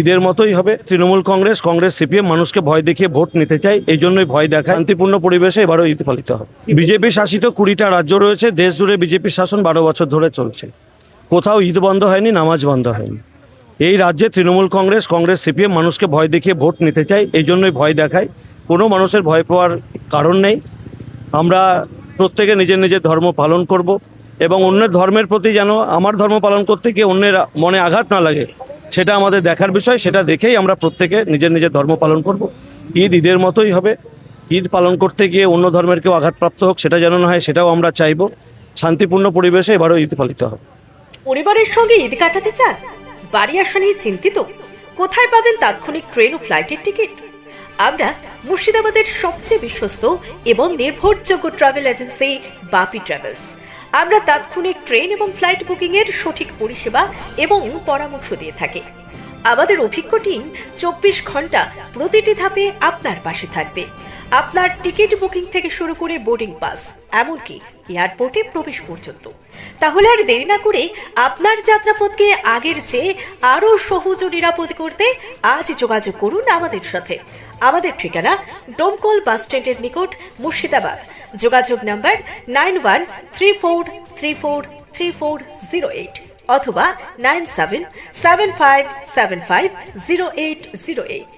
ঈদের মতোই হবে। তৃণমূল কংগ্রেস, সিপিএম মানুষকে ভয় দেখিয়ে ভোট নিতে চায়, এই জন্যই ভয় দেখায়। শান্তিপূর্ণ পরিবেশে এবারও ঈদ পালিত হবে। বিজেপি শাসিত 20টা রাজ্য রয়েছে, দেশ জুড়ে বিজেপির শাসন 12 বছর ধরে চলছে। কোথাও ঈদ বন্ধ হয়নি, নামাজ বন্ধ হয়নি। এই রাজ্যে তৃণমূল কংগ্রেস, সিপিএম মানুষকে ভয় দেখিয়ে ভোট নিতে চায়, এই জন্যই ভয় দেখায়। কোনো মানুষের ভয় পাওয়ার কারণ নেই। আমরা প্রত্যেকে নিজের নিজের ধর্ম পালন করব এবং অন্যের ধর্মের প্রতি যেন আমার ধর্ম পালন করতে গিয়ে অন্যের মনে আঘাত না লাগে, সেটা আমাদের দেখার বিষয়। সেটা দেখেই আমরা প্রত্যেকে নিজের নিজের ধর্ম পালন করব। ঈদের মতোই হবে। ঈদ পালন করতে গিয়ে অন্য ধর্মের কেউ আঘাতপ্রাপ্ত হোক, সেটা যেন না হয়, সেটাও আমরা চাইব। শান্তিপূর্ণ পরিবেশে এবারও ঈদ পালিত হবে। পরিবারের সঙ্গে ঈদ কাটাতে চান? বাড়ি আসা নিয়ে চিন্তিত? কোথায় পাবেন তাৎক্ষণিক ট্রেন ও ফ্লাইটের টিকিট? আমরা মুর্শিদাবাদের সবচেয়ে বিশ্বস্ত এবং নির্ভরযোগ্য ট্রাভেল এজেন্সি বাপি ট্রাভেলস। আমরা তাৎক্ষণিক ট্রেন এবং ফ্লাইট বুকিং এর সঠিক পরিষেবা এবং পরামর্শ দিয়ে থাকি। আমাদের অভিজ্ঞ টিম 24 ঘন্টা প্রতিটি ধাপে আপনার পাশে থাকবে। আপনার টিকিট বুকিং থেকে শুরু করে বোর্ডিং পাস, এমনকি এয়ারপোর্টে প্রবেশ পর্যন্ত। তাহলে আর দেরি না করে আপনার যাত্রাপথকে আগের চেয়ে আরও সহজ ও নিরাপদ করতে আজ যোগাযোগ করুন আমাদের সাথে। আমাদের ঠিকানা ডোমকল বাস স্ট্যান্ডের নিকট, মুর্শিদাবাদ। যোগাযোগ নাম্বার 9134343408 অথবা 9775750808।